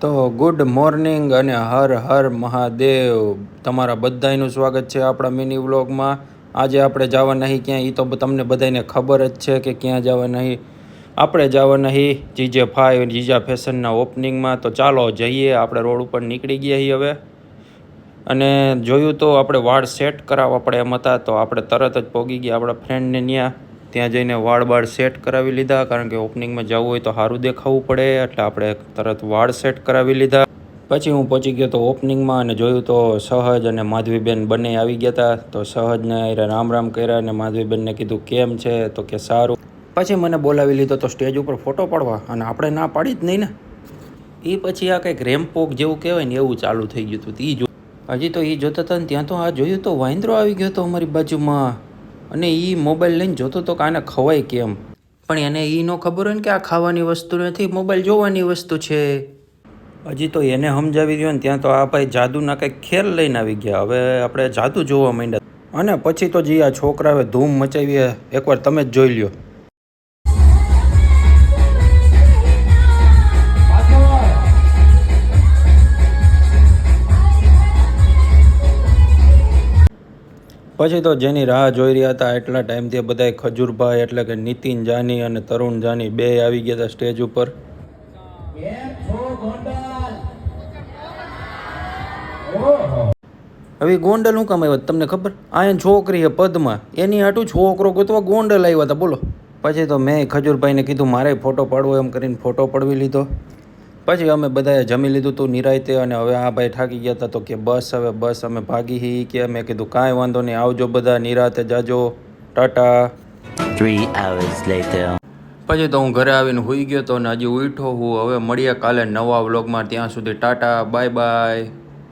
તો good morning અને હર હર મહાદેવ. તમારા બધાનું સ્વાગત છે આપણા મિની વ્લોગમાં. આજે આપણે જવા નહીં ક્યાં, એ તો તમને બધાને ખબર જ છે કે ક્યાં જવા નહીં. આપણે જવા નહીં GJ5 જીજા ફેશનના ઓપનિંગમાં. તો ચાલો જઈએ, આપણે રોડ ઉપર નીકળી ગયા છીએ હવે. અને જોયું તો આપણે વાળ સેટ કરાવવા પડે એમ હતા, તો આપણે તરત જ પહોંચી ગયા આપણા ફ્રેન્ડને ત્યાં જઈને વાળ સેટ કરાવી લીધા, કારણ કે ઓપનિંગમાં જવું હોય તો સારું દેખાવું પડે, એટલે આપણે તરત વાળ સેટ કરાવી લીધા. પછી હું પહોંચી ગયો તો ઓપનિંગમાં અને જોયું તો સહજ અને માધવીબેન બંને આવી ગયા હતા. તો સહજને રામ રામ કર્યા અને માધવીબેનને કીધું કેમ છે, તો કે સારું. પછી મને બોલાવી લીધો તો સ્ટેજ ઉપર ફોટો પાડવા, અને આપણે ના પાડી જ નહીં ને. એ પછી આ કંઈક રેમ્પોક જેવું કહેવાય ને એવું ચાલુ થઈ ગયું હતું. હજી તો એ જોતા હતા ને ત્યાં તો આ જોયું તો વાંદરો આવી ગયો હતો અમારી બાજુમાં, અને એ મોબાઈલ લઈને જોતો તો કે આને ખવાય કેમ. પણ એને એ ન ખબર હોય ને કે આ ખાવાની વસ્તુ નથી, મોબાઈલ જોવાની વસ્તુ છે. હજી તો એને સમજાવી દો ને ત્યાં તો આ ભાઈ જાદુના કંઈક ખેલ લઈને આવી ગયા. હવે આપણે જાદુ જોવા માંડ્યા. અને પછી તો જે આ છોકરાએ ધૂમ મચાવી, એકવાર તમે જ જોઈ લ્યો. પછી તો જેની રાહ જોઈ રહ્યા હતા એટલા ટાઈમથી બધાએ ખજૂરભાઈ એટલે કે નીતિન જાની અને તરુણ જાની બે આવી ગયા હતા સ્ટેજ ઉપર. હવે ગોંડલ શું કામ આવ્યા તમને ખબર? આ છોકરી છે પદમાં, એની હાટું છોકરો ગોતવા ગોંડલ આવ્યા હતા, બોલો. પછી તો મેં ખજૂરભાઈને કીધું મારે ફોટો પાડવો, એમ કરીને ફોટો પડવી લીધો. પછી અમે બધાએ જમી લીધું હતું નિરાયતે, અને હવે આ ભાઈ થાકી ગયા હતા તો કે બસ હવે બસ અમે ભાગી હી કે. મેં કીધું કાંઈ વાંધો નહીં, આવજો બધા નિરાતે જાજો, ટાટા. 3 hours later. પછી તો હું ઘરે આવીને સૂઈ ગયો હતો, અને હજી ઉઠો હું. હવે મળીએ કાલે નવા વ્લોગમાં. ત્યાં સુધી ટાટા, બાય બાય.